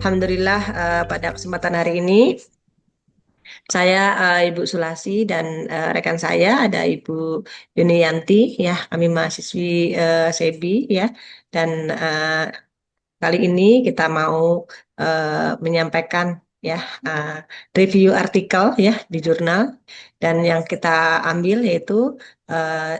Alhamdulillah pada kesempatan hari ini saya Ibu Sulasi dan rekan saya ada Ibu Yunianti ya, kami mahasiswi SEBI ya, dan kali ini kita mau menyampaikan ya uh, review artikel ya di jurnal, dan yang kita ambil yaitu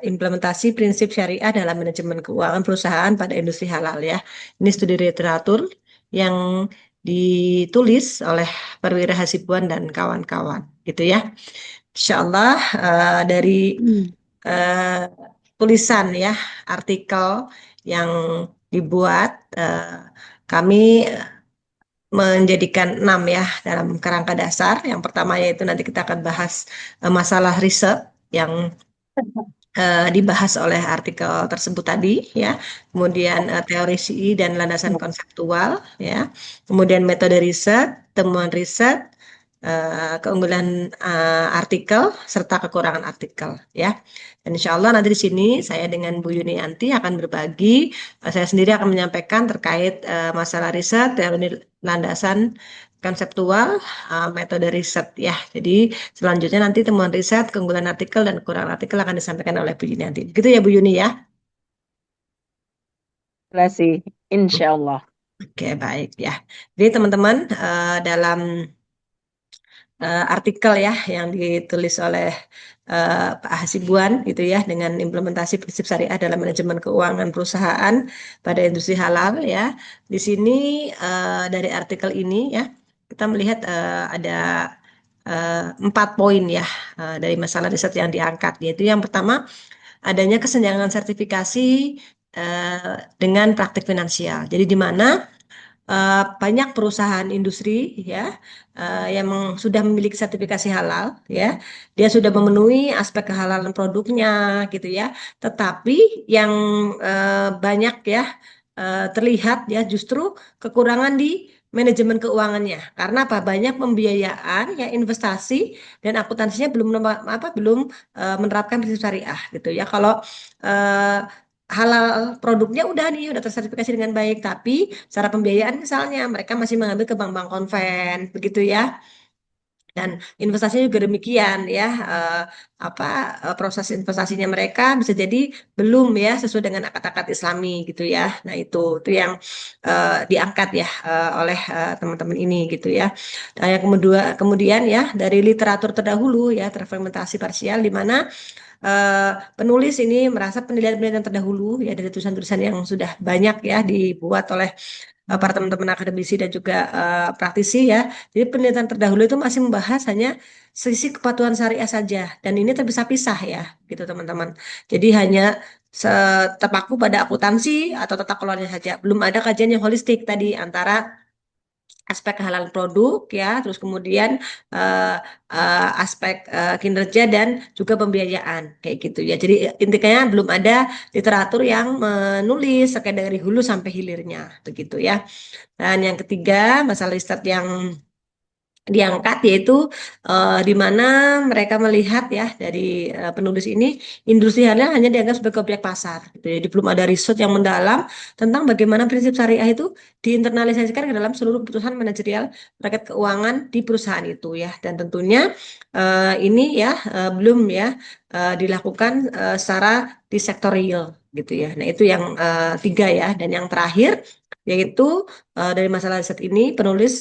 implementasi prinsip syariah dalam manajemen keuangan perusahaan pada industri halal ya. Ini studi literatur yang ditulis oleh Perwira Hasibuan dan kawan-kawan gitu ya. Insya Allah dari Hmm. eh, tulisan ya artikel yang dibuat, kami menjadikan 6 ya dalam kerangka dasar. Yang pertama yaitu nanti kita akan bahas masalah riset yang dibahas oleh artikel tersebut tadi ya. Kemudian teori CI dan landasan konseptual ya. Kemudian metode riset, temuan riset, keunggulan artikel serta kekurangan artikel ya. Dan insya Allah nanti di sini saya dengan Bu Yunianti akan berbagi, saya sendiri akan menyampaikan terkait masalah riset, teori landasan konseptual, metode riset ya. Jadi selanjutnya nanti temuan riset, keunggulan artikel dan kekurangan artikel akan disampaikan oleh Bu Yuni nanti. Begitu ya Bu Yuni ya. Sih, insya Allah. Oke, baik ya. Jadi teman-teman, dalam artikel ya yang ditulis oleh Pak Hasibuan gitu ya, dengan implementasi prinsip syariah dalam manajemen keuangan perusahaan pada industri halal ya. Di sini dari artikel ini ya kita melihat ada 4 poin ya dari masalah riset yang diangkat, yaitu yang pertama adanya kesenjangan sertifikasi dengan praktik finansial. Jadi di mana banyak perusahaan industri ya yang sudah memiliki sertifikasi halal ya, dia sudah memenuhi aspek kehalalan produknya gitu ya, tetapi yang banyak ya terlihat ya justru kekurangan di manajemen keuangannya. Karena apa? Banyak pembiayaan ya, investasi dan akuntansinya belum menerapkan prinsip syariah gitu ya. Kalau eh, halal produknya udah tersertifikasi dengan baik, tapi secara pembiayaan misalnya mereka masih mengambil ke bank-bank konven begitu ya, dan investasinya juga demikian ya, apa proses investasinya mereka bisa jadi belum ya sesuai dengan akad-akad Islami gitu ya. Nah itu yang diangkat ya oleh teman-teman ini gitu ya. Nah, yang kemudian ya dari literatur terdahulu ya terfragmentasi parsial, di mana eh, penulis ini merasa penelitian-penelitian terdahulu ya dari tulisan-tulisan yang sudah banyak ya dibuat oleh para teman-teman akademisi dan juga praktisi ya. Jadi penelitian terdahulu itu masih membahas hanya sisi kepatuhan syariah saja, dan ini terpisah-pisah ya gitu teman-teman. Jadi hanya terpaku pada akuntansi atau tata kelolanya saja. Belum ada kajian yang holistik tadi antara aspek kehalalan produk ya, terus kemudian eh, aspek kinerja dan juga pembiayaan kayak gitu ya. Jadi intinya belum ada literatur yang menulis terkait dari hulu sampai hilirnya begitu ya. Dan yang ketiga, masalah riset yang diangkat yaitu di mana mereka melihat ya dari penulis ini, industri halal hanya dianggap sebagai objek pasar gitu. Jadi belum ada riset yang mendalam tentang bagaimana prinsip syariah itu diinternalisasikan ke dalam seluruh keputusan manajerial terkait keuangan di perusahaan itu ya, dan tentunya ini ya belum ya dilakukan secara di sektor real gitu ya. Nah itu yang tiga ya, dan yang terakhir yaitu dari masalah riset ini penulis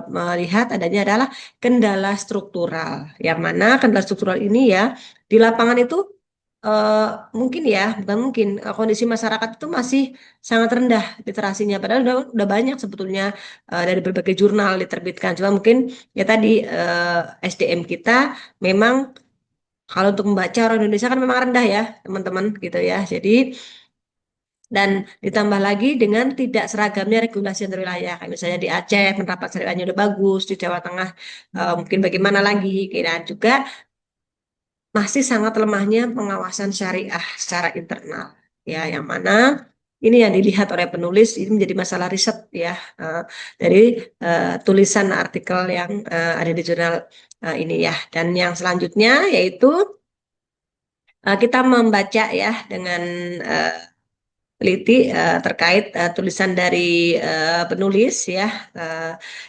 melihat adanya adalah kendala struktural, yang mana kendala struktural ini ya di lapangan itu eh, mungkin ya bukan mungkin, kondisi masyarakat itu masih sangat rendah literasinya, padahal udah banyak sebetulnya dari berbagai jurnal diterbitkan, cuma mungkin ya tadi SDM kita memang kalau untuk membaca orang Indonesia kan memang rendah ya teman-teman gitu ya. Jadi dan ditambah lagi dengan tidak seragamnya regulasi antar wilayah. Kayak misalnya di Aceh penerapan syariahnya udah bagus, di Jawa Tengah mungkin bagaimana lagi. Dan juga masih sangat lemahnya pengawasan syariah secara internal. Ya, yang mana ini yang dilihat oleh penulis ini menjadi masalah riset ya, dari tulisan artikel yang ada di jurnal ini ya. Dan yang selanjutnya yaitu kita membaca ya dengan teliti terkait tulisan dari penulis ya,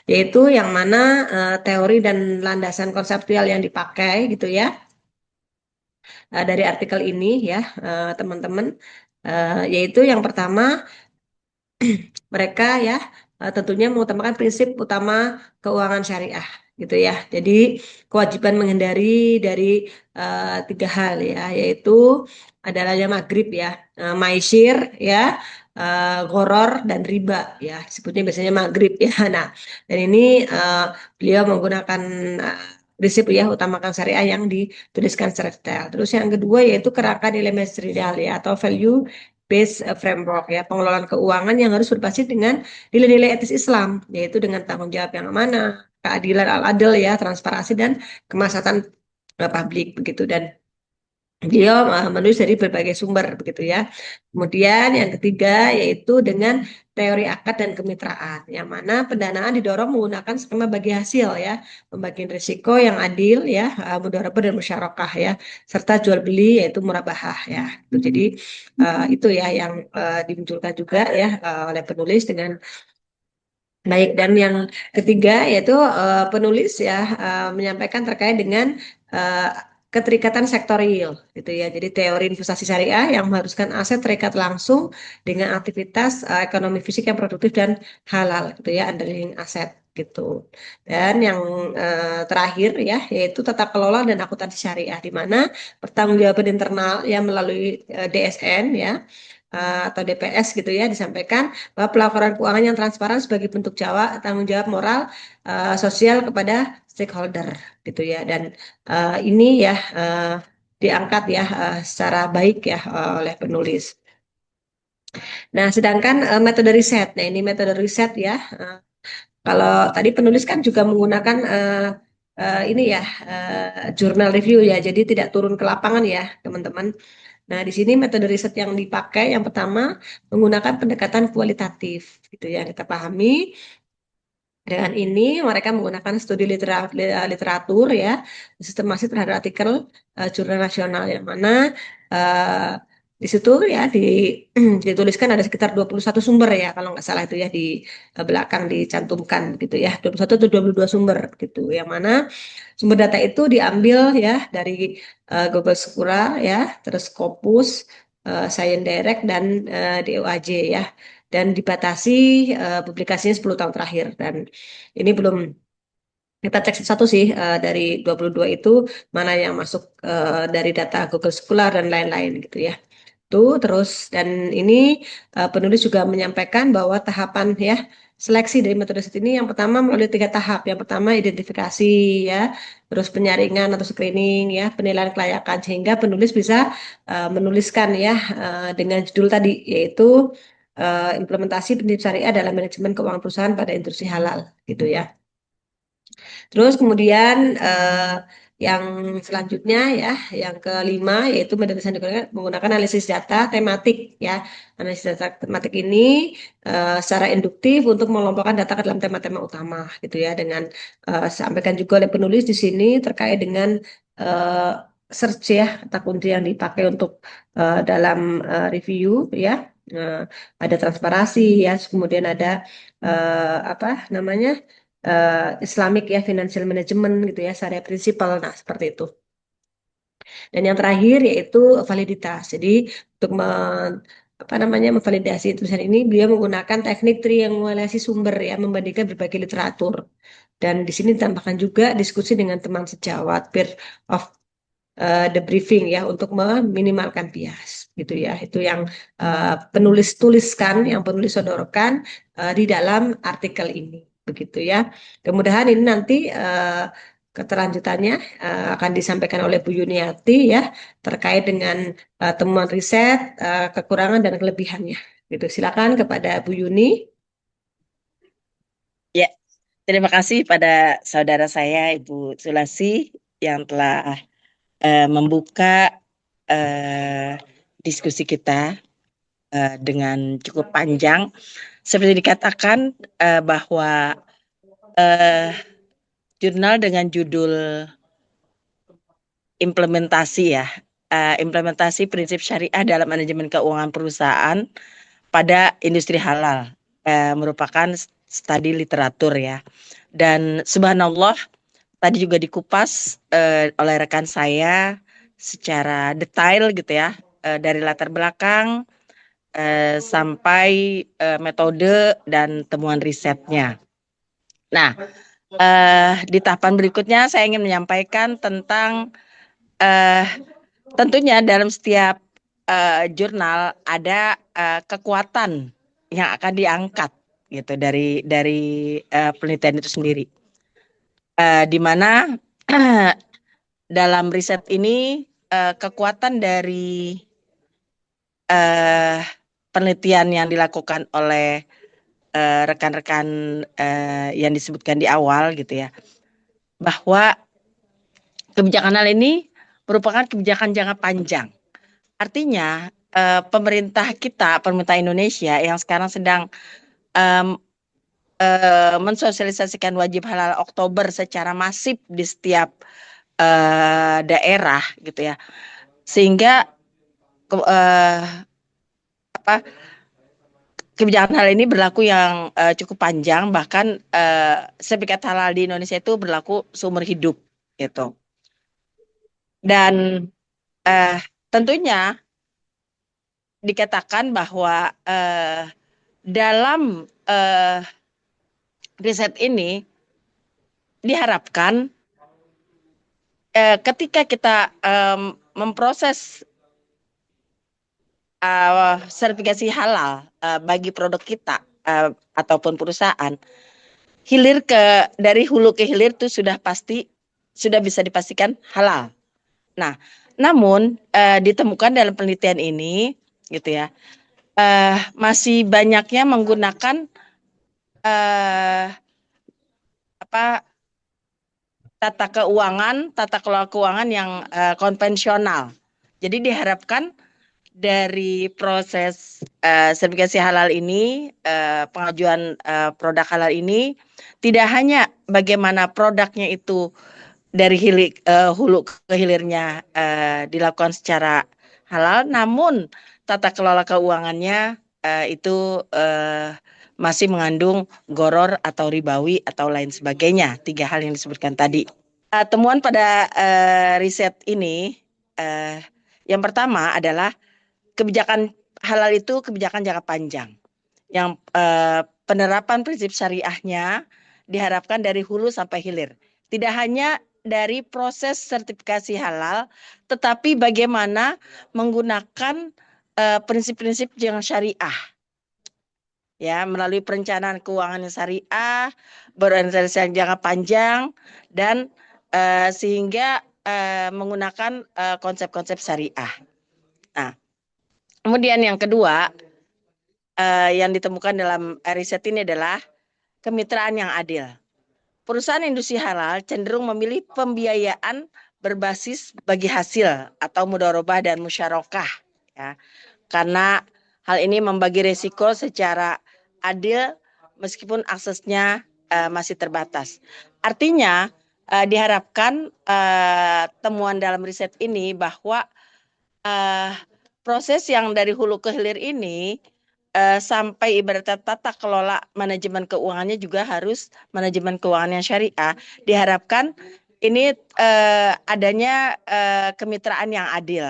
yaitu yang mana teori dan landasan konseptual yang dipakai gitu ya dari artikel ini ya teman-teman, yaitu yang pertama mereka ya tentunya mengutamakan prinsip utama keuangan syariah gitu ya. Jadi kewajiban menghindari dari tiga hal ya, yaitu adanya maghrib ya, maisir ya, goror dan riba ya. Sebutnya biasanya maghrib ya. Nah, dan ini beliau menggunakan prinsip ya utamakan syariah yang dituliskan secara detail. Terus yang kedua yaitu kerangka nilai material ya atau value based framework ya, pengelolaan keuangan yang harus berbasis dengan nilai-nilai etis Islam, yaitu dengan tanggung jawab yang amanah, keadilan al-adil ya, transparansi dan kemaslahatan publik begitu. Dan beliau menulis dari berbagai sumber begitu ya. Kemudian yang ketiga yaitu dengan teori akad dan kemitraan, yang mana pendanaan didorong menggunakan skema bagi hasil ya, pembagian risiko yang adil ya, mudharabah dan musyarakah ya, serta jual beli yaitu murabahah ya. Jadi itu ya yang dimunculkan juga ya oleh penulis dengan baik. Dan yang ketiga yaitu penulis ya menyampaikan terkait dengan uh, keterikatan sektorial gitu ya. Jadi teori investasi syariah yang mengharuskan aset terikat langsung dengan aktivitas ekonomi fisik yang produktif dan halal gitu ya, underlying aset gitu. Dan yang terakhir ya yaitu tata kelola dan akuntansi syariah di mana pertanggungjawaban internal yang melalui DSN ya atau DPS gitu ya disampaikan bahwa pelaporan keuangan yang transparan sebagai bentuk tanggung jawab moral sosial kepada stakeholder gitu ya. Dan ini ya diangkat ya secara baik ya oleh penulis. Nah, sedangkan metode riset, nah ini metode riset ya. Kalau tadi penulis kan juga menggunakan ini ya jurnal review ya, jadi tidak turun ke lapangan ya teman-teman. Nah, di sini metode riset yang dipakai yang pertama menggunakan pendekatan kualitatif gitu ya. Kita pahami dengan ini mereka menggunakan studi literatur ya, sistematis terhadap artikel jurnal nasional yang mana uh, di situ ya dituliskan ada sekitar 21 sumber ya kalau nggak salah itu ya di belakang dicantumkan gitu ya 21 atau 22 sumber gitu yang mana sumber data itu diambil ya dari Google Scholar ya, terus Scopus, Science Direct dan DOAJ ya, dan dibatasi publikasinya 10 tahun terakhir. Dan ini belum kita cek satu sih dari 22 itu mana yang masuk dari data Google Scholar dan lain-lain gitu ya. Tuh terus dan ini penulis juga menyampaikan bahwa tahapan ya seleksi dari metode riset ini yang pertama melalui tiga tahap. Yang pertama identifikasi ya, terus penyaringan atau screening ya, penilaian kelayakan sehingga penulis bisa menuliskan ya dengan judul tadi yaitu implementasi prinsip syariah dalam manajemen keuangan perusahaan pada industri halal gitu ya. Terus kemudian yang selanjutnya ya, yang kelima yaitu metode desain menggunakan analisis data tematik ya. Analisis data tematik ini secara induktif untuk mengelompokkan data ke dalam tema-tema utama gitu ya. Dengan sampaikan juga oleh penulis di sini terkait dengan uh, search ya kata kunci yang dipakai untuk dalam review ya. Ada transparansi ya, kemudian ada apa namanya? Islamic ya financial management gitu ya syariah prinsipal nah seperti itu. Dan yang terakhir yaitu validitas. Jadi untuk apa namanya memvalidasi tulisan ini beliau menggunakan teknik triangulasi sumber ya membandingkan berbagai literatur. Dan di sini ditambahkan juga diskusi dengan teman sejawat peer of the briefing ya untuk meminimalkan bias gitu ya. Itu yang penulis tuliskan, yang penulis sodorkan di dalam artikel ini begitu ya. Kemudahan ini nanti keterlanjutannya akan disampaikan oleh Bu Yuniati ya terkait dengan temuan riset, kekurangan dan kelebihannya. Gitu. Silakan kepada Bu Yuni. Ya, terima kasih pada saudara saya Ibu Sulasi yang telah membuka diskusi kita dengan cukup panjang. Seperti dikatakan bahwa jurnal dengan judul implementasi ya, implementasi prinsip syariah dalam manajemen keuangan perusahaan pada industri halal, merupakan studi literatur ya. Dan subhanallah tadi juga dikupas oleh rekan saya secara detail gitu ya, dari latar belakang sampai metode dan temuan risetnya. Nah, di tahapan berikutnya saya ingin menyampaikan tentang tentunya dalam setiap jurnal ada kekuatan yang akan diangkat gitu dari penelitian itu sendiri. Di mana dalam riset ini kekuatan dari penelitian yang dilakukan oleh rekan-rekan yang disebutkan di awal gitu ya, bahwa kebijakan hal ini merupakan kebijakan jangka panjang. Artinya pemerintah Indonesia yang sekarang sedang mensosialisasikan wajib halal Oktober secara masif di setiap daerah gitu ya, sehingga kebijakan hal ini berlaku yang cukup panjang, bahkan sertifikat halal di Indonesia itu berlaku seumur hidup gitu. Dan tentunya dikatakan bahwa dalam riset ini diharapkan ketika kita memproses sertifikasi halal bagi produk kita ataupun perusahaan, dari hulu ke hilir itu sudah bisa dipastikan halal. Nah, namun ditemukan dalam penelitian ini gitu ya, masih banyaknya menggunakan tata kelola keuangan yang konvensional. Jadi diharapkan dari proses sertifikasi halal ini, pengajuan produk halal ini, tidak hanya bagaimana produknya itu dari hulu ke hilirnya dilakukan secara halal, namun tata kelola keuangannya itu masih mengandung goror atau ribawi atau lain sebagainya, 3 hal yang disebutkan tadi. Temuan pada riset ini yang pertama adalah kebijakan halal itu kebijakan jangka panjang yang penerapan prinsip syariahnya diharapkan dari hulu sampai hilir. Tidak hanya dari proses sertifikasi halal, tetapi bagaimana menggunakan prinsip-prinsip yang syariah. Ya, melalui perencanaan keuangan yang syariah, berorganisasi yang jangka panjang, dan sehingga menggunakan konsep-konsep syariah. Nah, kemudian yang kedua yang ditemukan dalam riset ini adalah kemitraan yang adil. Perusahaan industri halal cenderung memilih pembiayaan berbasis bagi hasil atau mudharabah dan musyarakah, ya, karena hal ini membagi risiko secara adil meskipun aksesnya masih terbatas. Artinya diharapkan temuan dalam riset ini bahwa proses yang dari hulu ke hilir ini sampai ibaratnya tata kelola manajemen keuangannya juga harus manajemen keuangan yang syariah. Diharapkan ini adanya kemitraan yang adil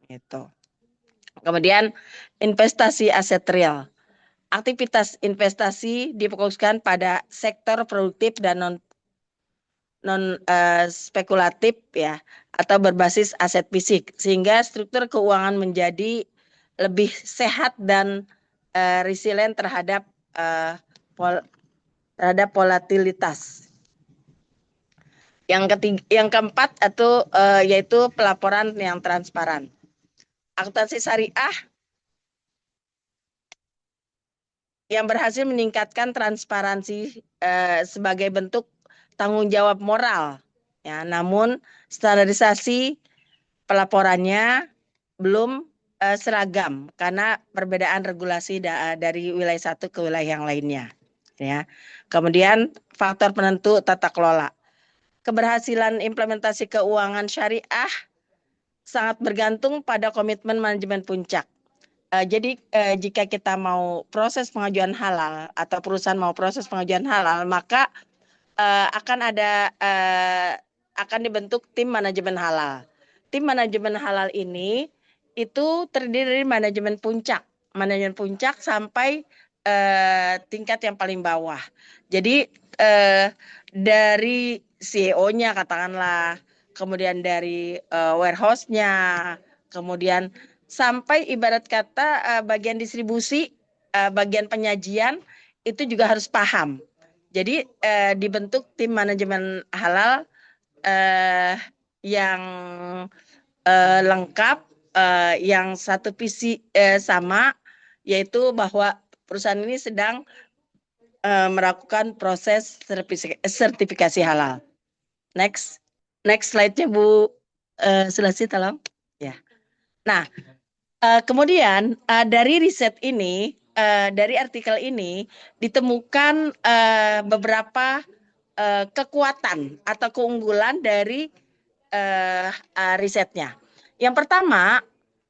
gitu. Kemudian investasi aset real. Aktivitas investasi difokuskan pada sektor produktif dan non spekulatif ya, atau berbasis aset fisik, sehingga struktur keuangan menjadi lebih sehat dan resilient terhadap volatilitas. Yang keempat yaitu pelaporan yang transparan. Akuntansi syariah yang berhasil meningkatkan transparansi sebagai bentuk tanggung jawab moral, ya, namun standarisasi pelaporannya belum seragam karena perbedaan regulasi dari wilayah satu ke wilayah yang lainnya, ya. Kemudian faktor penentu tata kelola. Keberhasilan implementasi keuangan syariah sangat bergantung pada komitmen manajemen puncak. Jadi jika kita mau proses pengajuan halal atau perusahaan mau proses pengajuan halal, maka akan dibentuk tim manajemen halal. Tim manajemen halal ini itu terdiri dari manajemen puncak sampai tingkat yang paling bawah. Jadi dari CEO-nya katakanlah, kemudian dari warehouse-nya, kemudian sampai ibarat kata bagian distribusi, bagian penyajian itu juga harus paham. Jadi dibentuk tim manajemen halal yang lengkap, yang satu visi sama, yaitu bahwa perusahaan ini sedang melakukan proses sertifikasi halal. Next slide-nya Bu Sulasi, tolong. Ya. Nah, kemudian dari riset ini, dari artikel ini ditemukan beberapa kekuatan atau keunggulan dari risetnya. Yang pertama,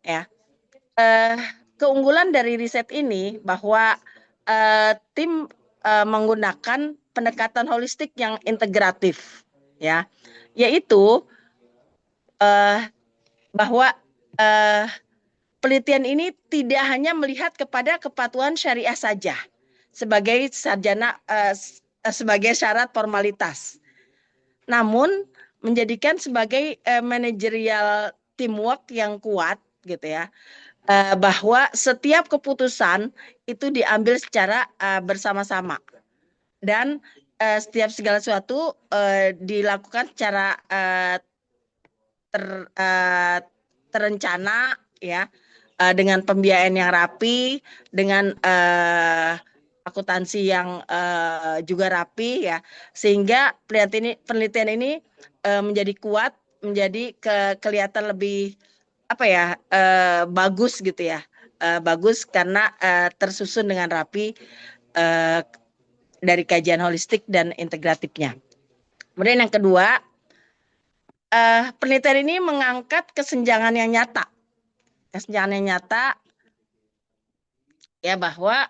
ya, keunggulan dari riset ini bahwa tim menggunakan pendekatan holistik yang integratif, ya, yaitu bahwa penelitian ini tidak hanya melihat kepada kepatuhan syariah saja sebagai sebagai syarat formalitas, namun menjadikan sebagai manajerial teamwork yang kuat, gitu ya, bahwa setiap keputusan itu diambil secara bersama-sama dan setiap segala sesuatu dilakukan secara terencana, ya, dengan pembiayaan yang rapi, dengan akuntansi yang juga rapi, ya, sehingga penelitian ini menjadi kuat, menjadi kelihatan lebih bagus, gitu ya, bagus karena tersusun dengan rapi dari kajian holistik dan integratifnya. Kemudian yang kedua, penelitian ini mengangkat kesenjangan yang nyata, ya, bahwa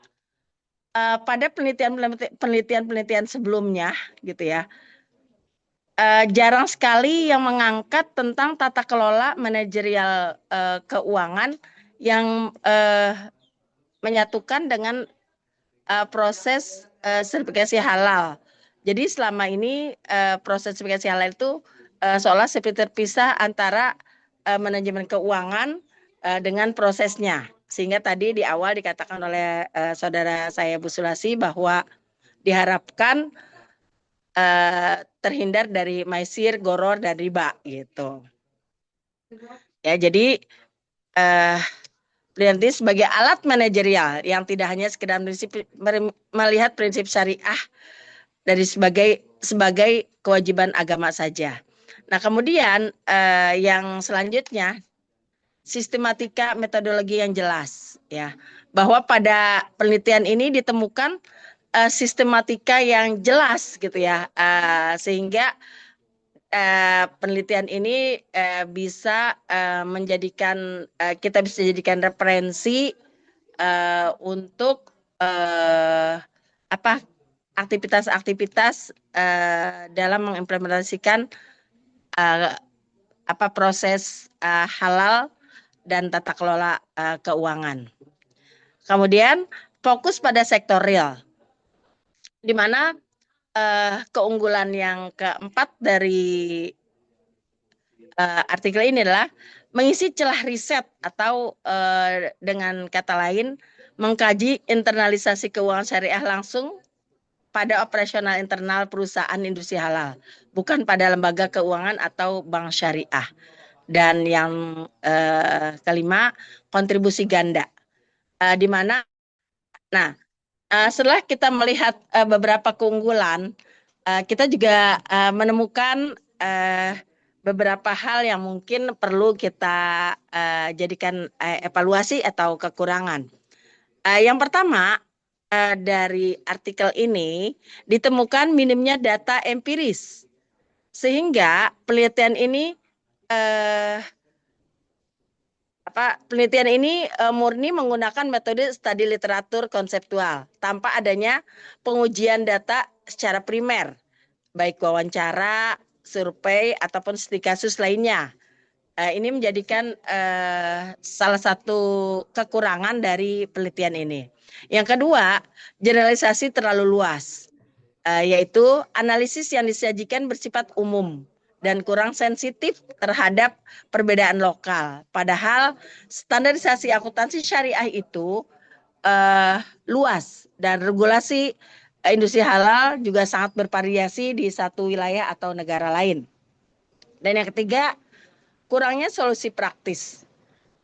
pada penelitian sebelumnya, gitu ya, jarang sekali yang mengangkat tentang tata kelola manajerial keuangan yang menyatukan dengan proses sertifikasi halal. Jadi selama ini proses sertifikasi halal itu seolah seperti terpisah antara manajemen keuangan dengan prosesnya. Sehingga tadi di awal dikatakan oleh saudara saya Bu Sulasi bahwa diharapkan terhindar dari maisir, goror, dan riba, gitu. Ya, jadi penelitian sebagai alat manajerial yang tidak hanya sekedar melihat prinsip syariah dari sebagai kewajiban agama saja. Nah, kemudian yang selanjutnya, sistematika metodologi yang jelas, ya, bahwa pada penelitian ini ditemukan sistematika yang jelas, gitu ya, sehingga penelitian ini bisa menjadikan kita bisa jadikan referensi untuk aktivitas-aktivitas dalam mengimplementasikan proses halal dan tata kelola keuangan. Kemudian fokus pada sektor real, di mana keunggulan yang keempat dari artikel ini adalah mengisi celah riset atau dengan kata lain mengkaji internalisasi keuangan syariah langsung pada operasional internal perusahaan industri halal, bukan pada lembaga keuangan atau bank syariah. Dan yang kelima, kontribusi ganda, di mana, nah, setelah kita melihat beberapa keunggulan, kita juga menemukan beberapa hal yang mungkin perlu kita jadikan evaluasi atau kekurangan. Yang pertama, dari artikel ini ditemukan minimnya data empiris, sehingga penelitian ini penelitian ini murni menggunakan metode studi literatur konseptual tanpa adanya pengujian data secara primer, baik wawancara, survei ataupun studi kasus lainnya. Ini menjadikan salah satu kekurangan dari penelitian ini. Yang kedua, generalisasi terlalu luas, yaitu analisis yang disajikan bersifat umum dan kurang sensitif terhadap perbedaan lokal. Padahal standarisasi akuntansi syariah itu luas dan regulasi industri halal juga sangat bervariasi di satu wilayah atau negara lain. Dan yang ketiga, kurangnya solusi praktis,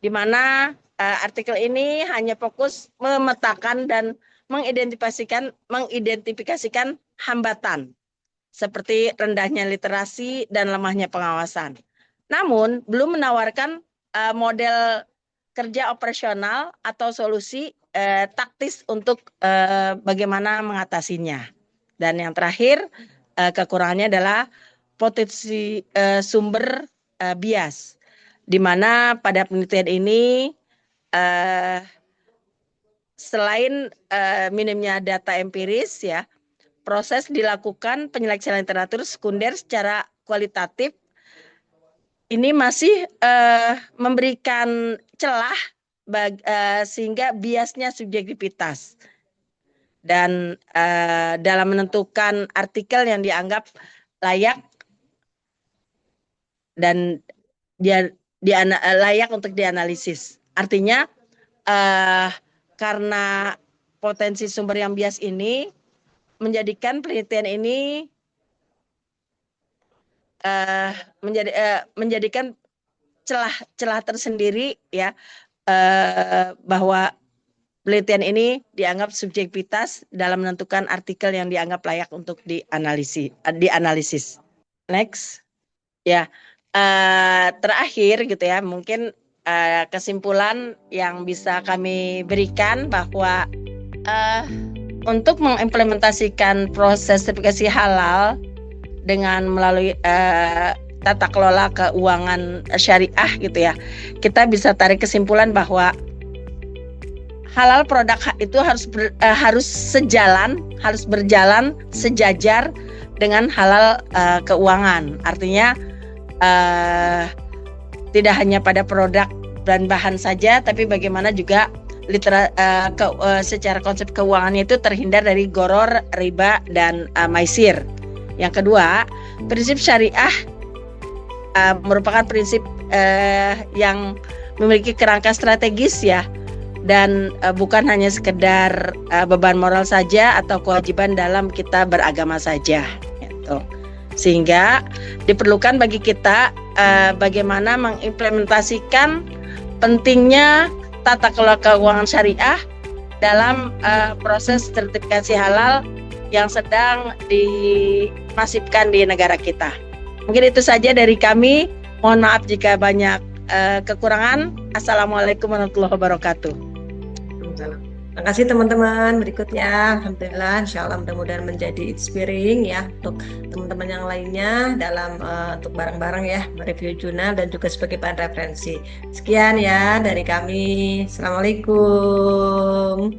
di mana artikel ini hanya fokus memetakan dan mengidentifikasikan hambatan seperti rendahnya literasi dan lemahnya pengawasan. Namun, belum menawarkan model kerja operasional atau solusi taktis untuk bagaimana mengatasinya. Dan yang terakhir, kekurangannya adalah potensi sumber bias, di mana pada penelitian ini selain minimnya data empiris ya, proses dilakukan penyeleksian literatur sekunder secara kualitatif ini masih memberikan celah sehingga biasnya subjektivitas dan dalam menentukan artikel yang dianggap layak dan layak untuk dianalisis. Artinya karena potensi sumber yang bias ini menjadikan penelitian ini menjadikan celah tersendiri ya, bahwa penelitian ini dianggap subjektivitas dalam menentukan artikel yang dianggap layak untuk dianalisis. Next ya, terakhir gitu ya, mungkin kesimpulan yang bisa kami berikan bahwa untuk mengimplementasikan proses sertifikasi halal dengan melalui tata kelola keuangan syariah gitu ya, kita bisa tarik kesimpulan bahwa halal produk itu harus berjalan sejajar dengan halal keuangan. Artinya tidak hanya pada produk dan bahan saja, tapi bagaimana juga secara konsep keuangannya itu terhindar dari gharar, riba, dan maisir. Yang kedua, prinsip syariah merupakan prinsip yang memiliki kerangka strategis ya, dan bukan hanya sekedar beban moral saja atau kewajiban dalam kita beragama saja gitu. Sehingga diperlukan bagi kita bagaimana mengimplementasikan pentingnya tata kelola keuangan syariah dalam proses sertifikasi halal yang sedang dimasifkan di negara kita. Mungkin itu saja dari kami. Mohon maaf jika banyak kekurangan. Assalamualaikum warahmatullahi wabarakatuh. Terima kasih teman-teman. Berikutnya, alhamdulillah, insya Allah mudah-mudahan menjadi inspiring ya untuk teman-teman yang lainnya dalam untuk bareng-bareng ya mereview jurnal dan juga sebagai bahan referensi. Sekian ya dari kami. Assalamualaikum.